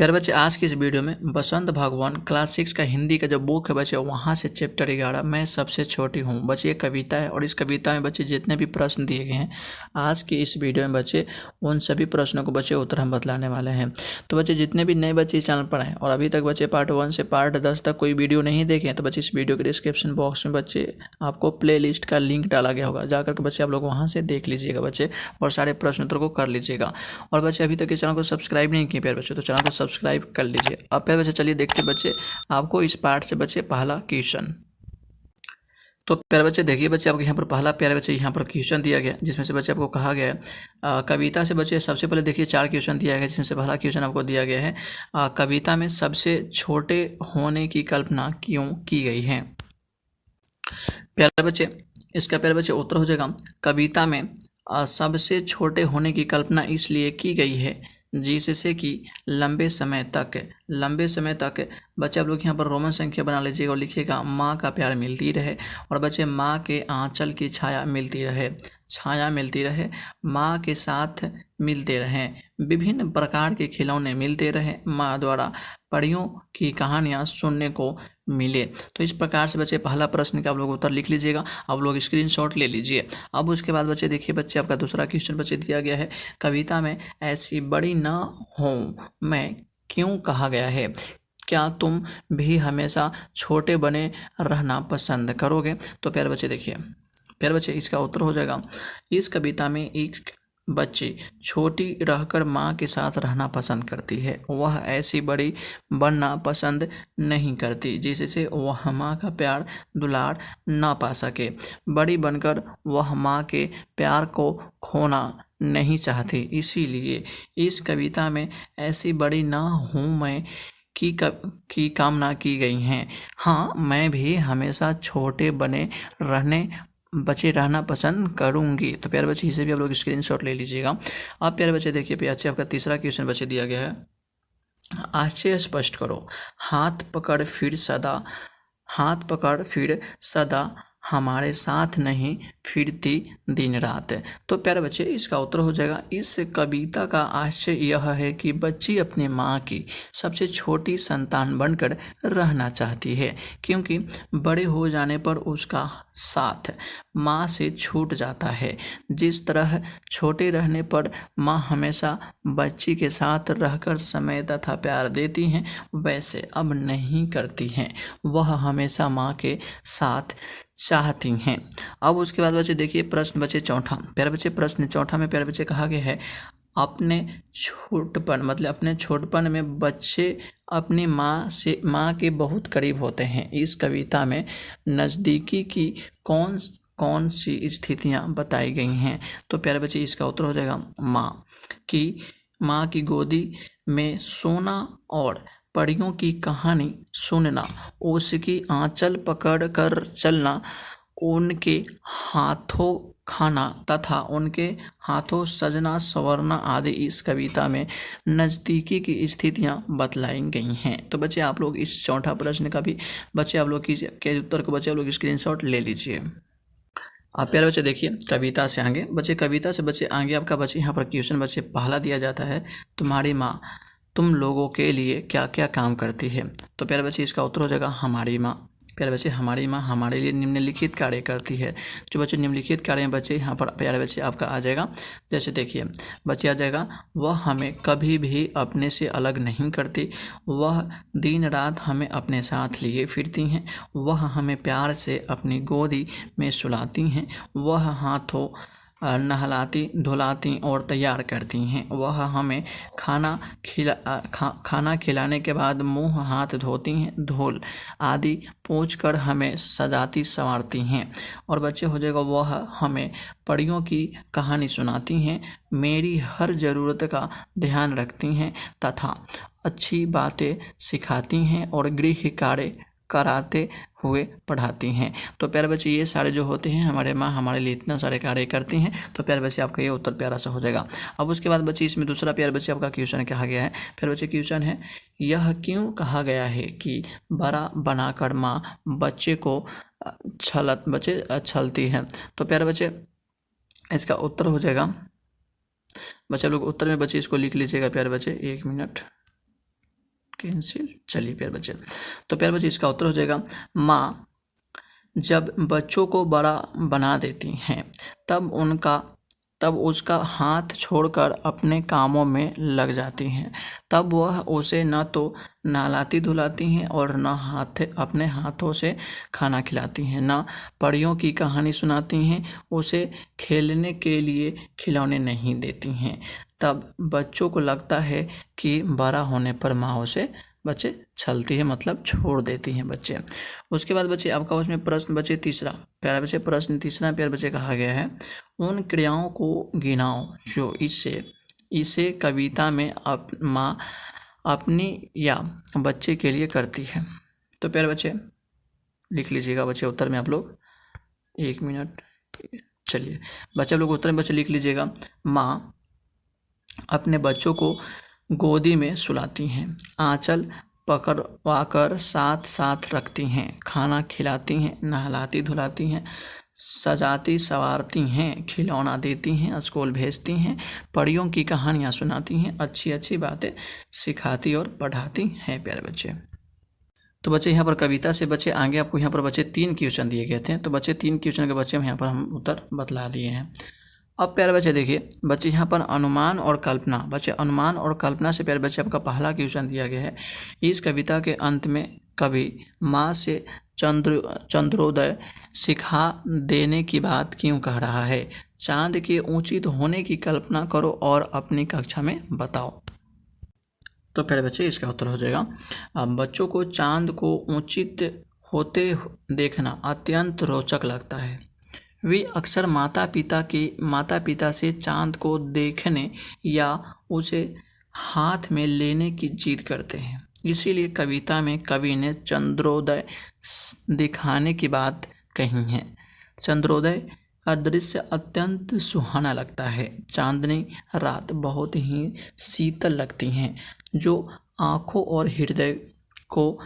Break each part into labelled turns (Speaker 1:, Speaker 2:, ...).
Speaker 1: प्यारे बच्चे, आज की इस वीडियो में बसंत भगवान क्लास 6 का हिंदी का जो बुक है बच्चे, वहाँ से चैप्टर 11 मैं सबसे छोटी हूँ बच्चे, ये कविता है। और इस कविता में बच्चे जितने भी प्रश्न दिए गए हैं आज की इस वीडियो में बच्चे, उन सभी प्रश्नों को बच्चे उत्तर हम बतलाने वाले हैं। तो बच्चे जितने भी नए बच्चे चैनल पर हैं और अभी तक बच्चे पार्ट 1 से पार्ट 10 तक कोई वीडियो नहीं देखे, तो बच्चे इस वीडियो के डिस्क्रिप्शन बॉक्स में बच्चे आपको प्ले लिस्ट का लिंक डाला गया होगा, जाकर के बच्चे आप लोग वहाँ से देख लीजिएगा बच्चे, और सारे प्रश्न उत्तर को कर लीजिएगा। और बच्चे अभी तक इस चैनल को सब्सक्राइब नहीं किए प्यारे बच्चे, तो चैनल को सब्सक्राइब कर लीजिए। अब प्यारे बच्चे चलिए देखते बच्चे आपको इस पार्ट से बच्चे पहला क्वेश्चन। तो प्यारे बच्चे देखिए बच्चे, आपको यहाँ पर पहला प्यारे बच्चे यहाँ पर क्वेश्चन दिया गया, जिसमें से बच्चे आपको कहा गया है कविता से बच्चे सबसे पहले देखिए 4 क्वेश्चन दिया गया, जिसमें से पहला क्वेश्चन आपको दिया गया है कविता में सबसे छोटे होने की कल्पना क्यों की गई है। प्यारे बच्चे इसका प्यारे बच्चे उत्तर हो जाएगा, कविता में सबसे छोटे होने की कल्पना इसलिए की गई है जिससे कि लंबे समय तक बच्चे आप लोग यहाँ पर रोमन संख्या बना लीजिएगा और लिखिएगा माँ का प्यार मिलती रहे, और बच्चे माँ के आंचल की छाया मिलती रहे, माँ के साथ मिलते रहें, विभिन्न प्रकार के खिलौने मिलते रहे, माँ द्वारा परियों की कहानियाँ सुनने को मिले। तो इस प्रकार से बच्चे पहला प्रश्न का आप लोग उत्तर लिख लीजिएगा, आप लोग स्क्रीनशॉट ले लीजिए। अब उसके बाद बच्चे देखिए बच्चे, आपका दूसरा क्वेश्चन बच्चे दिया गया है, कविता में ऐसी बड़ी न हो मैं क्यों कहा गया है, क्या तुम भी हमेशा छोटे बने रहना पसंद करोगे। तो प्यारे बच्चे देखिए, प्यारे बच्चे इसका उत्तर हो जाएगा, इस कविता में एक बच्ची छोटी रहकर माँ के साथ रहना पसंद करती है, वह ऐसी बड़ी बनना पसंद नहीं करती जिससे वह माँ का प्यार दुलार ना पा सके। बड़ी बनकर वह माँ के प्यार को खोना नहीं चाहती, इसीलिए इस कविता में ऐसी बड़ी ना हूँ मैं की कामना की गई हैं। हाँ, मैं भी हमेशा छोटे बने रहना पसंद करूंगी। तो प्यारे बच्चे इसे भी आप लोग स्क्रीनशॉट ले लीजिएगा। अब प्यारे बच्चे देखिए बच्चे, आपका तीसरा क्वेश्चन बच्चे दिया गया है, आशय स्पष्ट करो, हाथ पकड़ फिर सदा हमारे साथ नहीं फिरती दिन रात। तो प्यारे बच्चे इसका उत्तर हो जाएगा, इस कविता का आशय यह है कि बच्ची अपने माँ की सबसे छोटी संतान बनकर रहना चाहती है, क्योंकि बड़े हो जाने पर उसका साथ माँ से छूट जाता है। जिस तरह छोटे रहने पर माँ हमेशा बच्ची के साथ रहकर समय तथा प्यार देती हैं, वैसे अब नहीं करती हैं, वह हमेशा माँ के साथ चाहती हैं। अब उसके बाद बच्चे देखिए प्रश्न बच्चे चौथा, प्यारे बच्चे प्रश्न चौथा में प्यारे बच्चे कहा गया है, अपने छोटपन में बच्चे अपनी माँ के बहुत करीब होते हैं। इस कविता में नज़दीकी की कौन सी स्थितियाँ बताई गई हैं। तो प्यारे बच्चे इसका उत्तर हो जाएगा, माँ की गोदी में सोना और परियों की कहानी सुनना, उसकी आंचल पकड़ कर चलना, उनके हाथों खाना तथा उनके हाथों सजना संवरना आदि इस कविता में नज़दीकी की स्थितियां बतलाई गई हैं। तो बच्चे आप लोग इस चौथा प्रश्न का भी बच्चे आप लोग के उत्तर को बच्चे आप लोग स्क्रीनशॉट ले लीजिए। आप प्यारे बच्चे देखिए कविता से आगे आपका बच्चे यहाँ पर क्वेश्चन बच्चे पहला दिया जाता है, तुम्हारी माँ तुम लोगों के लिए क्या क्या काम करती है। तो प्यारे बच्चे इसका उत्तर हो जाएगा, हमारी माँ। प्यारे बच्चे हमारी माँ हमारे लिए निम्नलिखित कार्य करती है। जो बच्चे निम्नलिखित कार्य में बच्चे यहाँ पर प्यारे बच्चे आपका आ जाएगा, जैसे देखिए बच्चे आ जाएगा, वह हमें कभी भी अपने से अलग नहीं करती, वह दिन रात हमें अपने साथ लिए फिरती हैं, वह हमें प्यार से अपनी गोदी में सुलाती हैं, वह हाथों नहलाती धुलाती और तैयार करती हैं, वह हमें खाना खिलाने के बाद मुंह हाथ धोती हैं, धूल आदि पोंछ कर हमें सजाती संवारती हैं। और बच्चे हो जाएगा, वह हमें परियों की कहानी सुनाती हैं, मेरी हर ज़रूरत का ध्यान रखती हैं तथा अच्छी बातें सिखाती हैं और गृह कार्य कराते हुए पढ़ाती हैं। तो प्यारे बच्चे ये सारे जो होते हैं, हमारे माँ हमारे लिए इतना सारे कार्य करती हैं। तो प्यारे बच्चे आपका ये उत्तर प्यारा सा हो जाएगा। अब उसके बाद बच्चे इसमें दूसरा प्यारे बच्चे आपका क्वेश्चन कहा गया है, फिर बच्चे क्वेश्चन है, यह क्यों कहा गया है कि बड़ा बनाकर माँ बच्चे को छलती है। तो प्यारे बच्चे इसका उत्तर हो जाएगा, बच्चे लोग उत्तर में बच्चे इसको लिख लीजिएगा प्यारे बच्चे, 1 मिनट। कैंसिल। चलिए प्यारे बच्चे, तो प्यारे बच्चे इसका उत्तर हो जाएगा माँ जब बच्चों को बड़ा बना देती हैं तब उसका हाथ छोड़कर अपने कामों में लग जाती हैं। तब वह उसे न तो नहलाती धुलाती हैं और न अपने हाथों से खाना खिलाती हैं, न परियों की कहानी सुनाती हैं, उसे खेलने के लिए खिलौने नहीं देती हैं। तब बच्चों को लगता है कि बड़ा होने पर माँ उसे बच्चे छलती है, मतलब छोड़ देती हैं बच्चे। उसके बाद बच्चे आपका उसमें प्रश्न बच्चे तीसरा, प्यारे बच्चे प्रश्न तीसरा प्यारे बच्चे कहा गया है उन क्रियाओं को गिनाओ जो इसे कविता में माँ अपनी या बच्चे के लिए करती है। तो प्यारे बच्चे लिख लीजिएगा बच्चे उत्तर में आप लोग, 1 मिनट। चलिए बच्चे लोग उत्तर में बच्चे लिख लीजिएगा। माँ अपने बच्चों को गोदी में सुलाती हैं, आंचल पकड़वाकर साथ साथ रखती हैं, खाना खिलाती हैं, नहलाती धुलाती हैं, सजाती संवारती हैं, खिलौना देती हैं, स्कूल भेजती हैं, परियों की कहानियाँ सुनाती हैं, अच्छी अच्छी बातें सिखाती और पढ़ाती हैं प्यारे बच्चे। तो बच्चे यहाँ पर कविता से बच्चे आगे आपको यहाँ पर बच्चे 3 क्वेश्चन दिए गए थे, तो बच्चे 3 क्वेश्चन के बच्चे यहाँ पर हम उत्तर बतला दिए हैं। अब प्यारे बच्चे देखिए बच्चे यहाँ पर अनुमान और कल्पना, बच्चे अनुमान और कल्पना से प्यारे बच्चे आपका पहला क्वेश्चन दिया गया है। इस कविता के अंत में कवि माँ से चंद्रोदय सिखा देने की बात क्यों कह रहा है? चांद के ऊंचित होने की कल्पना करो और अपनी कक्षा में बताओ। तो प्यारे बच्चे इसका उत्तर हो जाएगा बच्चों को चांद को ऊंचित होते देखना अत्यंत रोचक लगता है। वे अक्सर माता पिता से चांद को देखने या उसे हाथ में लेने की जिद करते हैं। इसीलिए कविता में कवि ने चंद्रोदय दिखाने की बात कही है। चंद्रोदय का दृश्य अत्यंत सुहाना लगता है। चांदनी रात बहुत ही शीतल लगती हैं, जो आँखों और हृदय को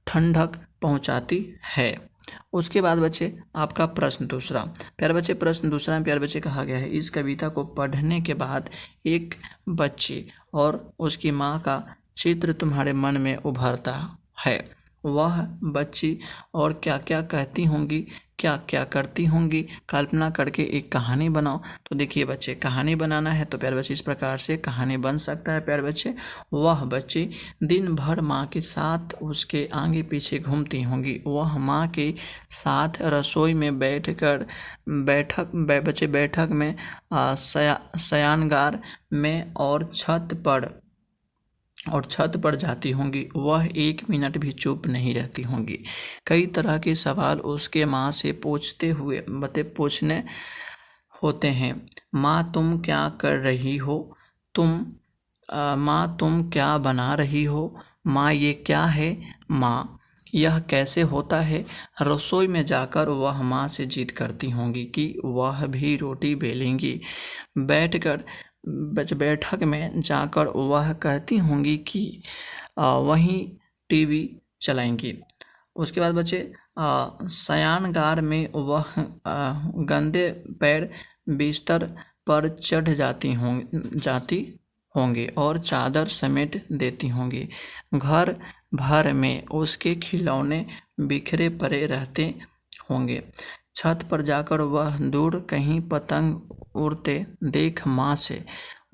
Speaker 1: ठंडक पहुँचाती है। उसके बाद बच्चे आपका प्रश्न दूसरा, प्यारे बच्चे प्रश्न दूसरा में प्यारे बच्चे कहा गया है इस कविता को पढ़ने के बाद एक बच्ची और उसकी माँ का चित्र तुम्हारे मन में उभरता है। वह बच्ची और क्या क्या कहती होंगी, क्या क्या करती होंगी, कल्पना करके एक कहानी बनाओ। तो देखिए बच्चे कहानी बनाना है तो प्यारे बच्चे इस प्रकार से कहानी बन सकता है। प्यारे बच्चे वह बच्ची दिन भर माँ के साथ उसके आगे पीछे घूमती होंगी। वह माँ के साथ रसोई में बैठक में शयनगार में और छत पर जाती होंगी। वह 1 मिनट भी चुप नहीं रहती होंगी। कई तरह के सवाल उसके माँ से पूछने होते हैं। माँ तुम क्या कर रही हो? माँ तुम क्या बना रही हो? माँ ये क्या है? माँ यह कैसे होता है? रसोई में जाकर वह माँ से जिद करती होंगी कि वह भी रोटी बेलेंगी। बैठक में जाकर वह कहती होंगी कि वहीं टीवी चलाएंगी। उसके बाद बच्चे शयनगार में वह गंदे पैर बिस्तर पर चढ़ जाती होंगी और चादर समेट देती होंगी। घर भर में उसके खिलौने बिखरे पड़े रहते होंगे। छत पर जाकर वह दूर कहीं पतंग उड़ते देख माँ से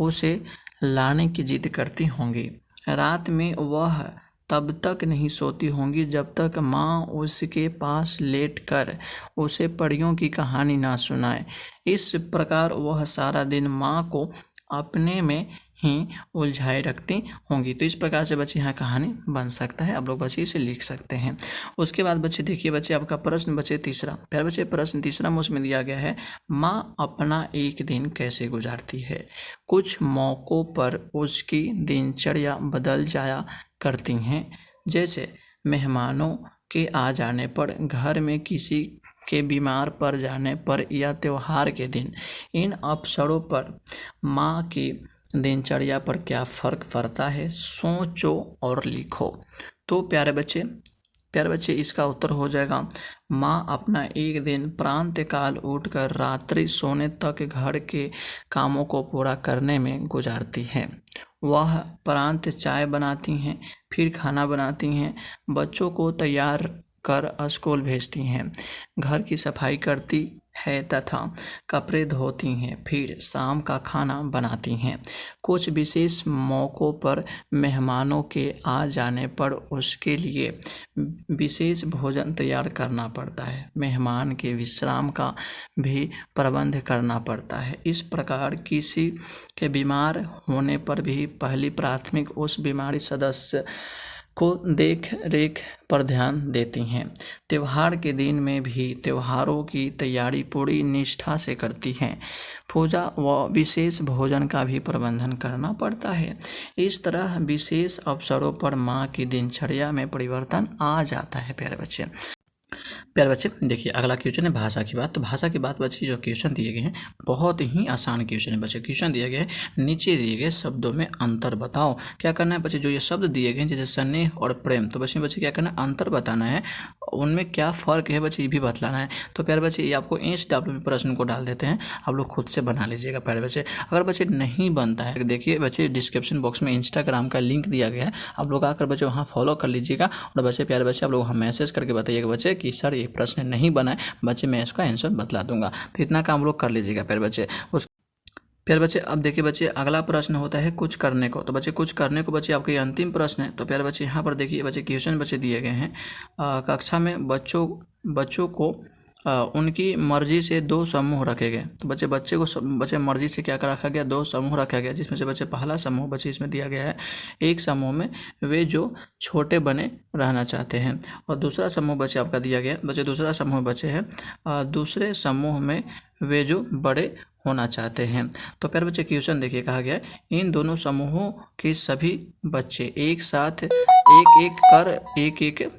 Speaker 1: उसे लाने की जिद करती होंगी। रात में वह तब तक नहीं सोती होंगी जब तक माँ उसके पास लेटकर उसे परियों की कहानी ना सुनाए। इस प्रकार वह सारा दिन माँ को अपने में ही उलझाए रखती होंगी। तो इस प्रकार से बच्चे यहाँ कहानी बन सकता है, आप लोग बच्चे इसे लिख सकते हैं। उसके बाद बच्चे देखिए बच्चे आपका प्रश्न बच्चे तीसरा, प्यारे बच्चे प्रश्न तीसरा में उसमें दिया गया है माँ अपना एक दिन कैसे गुजारती है? कुछ मौक़ों पर उसकी दिनचर्या बदल जाया करती हैं, जैसे मेहमानों के आ जाने पर, घर में किसी के बीमार पड़ जाने पर या त्यौहार के दिन। इन अवसरों पर माँ की दिनचर्या पर क्या फ़र्क पड़ता है? सोचो और लिखो। तो प्यारे बच्चे इसका उत्तर हो जाएगा माँ अपना एक दिन प्रातःकाल उठकर रात्रि सोने तक घर के कामों को पूरा करने में गुजारती है। वह प्रांत चाय बनाती हैं, फिर खाना बनाती हैं, बच्चों को तैयार कर स्कूल भेजती हैं, घर की सफाई करती है तथा कपड़े धोती हैं, फिर शाम का खाना बनाती हैं। कुछ विशेष मौक़ों पर मेहमानों के आ जाने पर उसके लिए विशेष भोजन तैयार करना पड़ता है। मेहमान के विश्राम का भी प्रबंध करना पड़ता है। इस प्रकार किसी के बीमार होने पर भी पहली प्राथमिक उस बीमारी सदस्य को देख रेख पर ध्यान देती हैं। त्यौहार के दिन में भी त्योहारों की तैयारी पूरी निष्ठा से करती हैं। पूजा व विशेष भोजन का भी प्रबंधन करना पड़ता है। इस तरह विशेष अवसरों पर माँ की दिनचर्या में परिवर्तन आ जाता है। प्यारे बच्चे देखिए अगला क्वेश्चन है भाषा की बात। तो भाषा की बात बच्चे जो क्वेश्चन दिए गए हैं बहुत ही आसान क्वेश्चन है बच्चे। क्वेश्चन दिया गया है नीचे दिए गए शब्दों में अंतर बताओ। क्या करना है बच्चे, जो ये शब्द दिए गए हैं जैसे स्नेह और प्रेम, तो बच्चे क्या करना है, अंतर बताना है, उनमें क्या फ़र्क है बच्चे ये भी बतलाना है। तो प्यारे बच्चे ये आपको SW में प्रश्न को डाल देते हैं, आप लोग खुद से बना लीजिएगा। प्यारे बच्चे अगर बच्चे नहीं बनता है देखिए बच्चे डिस्क्रिप्शन बॉक्स में इंस्टाग्राम का लिंक दिया गया है, आप लोग आकर बच्चे वहाँ फॉलो कर लीजिएगा। और बच्चे प्यारे बच्चे आप लोग वहाँ मैसेज करके बताइएगा बच्चे कि सर ये प्रश्न नहीं बना है, बच्चे मैं इसका आंसर बतला दूंगा। तो इतना काम लोग कर लीजिएगा प्यारे बच्चे। प्यारे बच्चे अब देखिए बच्चे अगला प्रश्न होता है कुछ करने को। तो बच्चे कुछ करने को बच्चे आपके अंतिम प्रश्न है। तो प्यारे बच्चे यहाँ पर देखिए बच्चे क्वेश्चन बच्चे दिए गए हैं। कक्षा में बच्चों को उनकी मर्जी से 2 समूह रखे गए। तो बच्चे मर्जी से क्या रखा गया, 2 समूह रखा गया, जिसमें से बच्चे पहला समूह बच्चे इसमें दिया गया है, एक समूह में वे जो छोटे बने रहना चाहते हैं, और दूसरा समूह बच्चे आपका दिया गया बच्चे दूसरा समूह बच्चे है दूसरे समूह में वे जो बड़े होना चाहते हैं। तो प्यारे बच्चे क्वेश्चन देखिए कहा गया है इन दोनों समूहों के सभी बच्चे एक साथ एक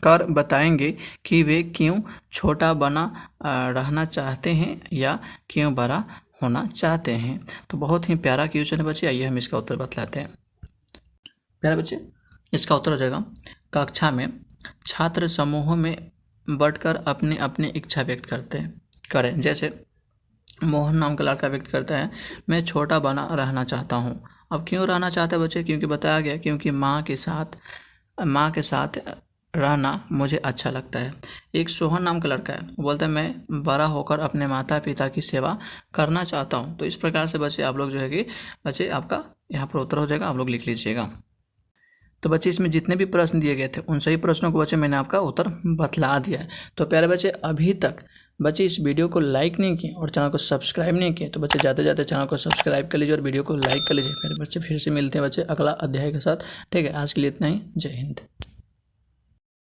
Speaker 1: कर बताएंगे कि वे क्यों छोटा बना रहना चाहते हैं या क्यों बड़ा होना चाहते हैं। तो बहुत ही प्यारा क्वेश्चन है बच्चे, आइए हम इसका उत्तर बतलाते हैं। प्यारे बच्चे इसका उत्तर हो जाएगा कक्षा में छात्र समूहों में बढ़कर अपनी अपनी इच्छा व्यक्त करें। जैसे मोहन नाम का लड़का व्यक्त करता है मैं छोटा बना रहना चाहता हूँ। अब क्यों रहना चाहता है बच्चे, क्योंकि बताया गया क्योंकि माँ के साथ रहना मुझे अच्छा लगता है। एक सोहन नाम का लड़का है, वो बोलता है मैं बड़ा होकर अपने माता पिता की सेवा करना चाहता हूँ। तो इस प्रकार से बच्चे आप लोग जो है कि बच्चे आपका यहाँ पर उत्तर हो जाएगा, आप लोग लिख लीजिएगा। तो बच्चे इसमें जितने भी प्रश्न दिए गए थे उन सभी प्रश्नों को बच्चे मैंने आपका उत्तर बतला दिया है। तो प्यारे बच्चे अभी तक बच्चे इस वीडियो को लाइक नहीं किए और चैनल को सब्सक्राइब नहीं किए, तो बच्चे जाते चैनल को सब्सक्राइब कर लीजिए और वीडियो को लाइक कर लीजिए। फिर बच्चे फिर से मिलते हैं बच्चे अगला अध्याय के साथ। ठीक है, आज के लिए इतना ही। जय हिंद।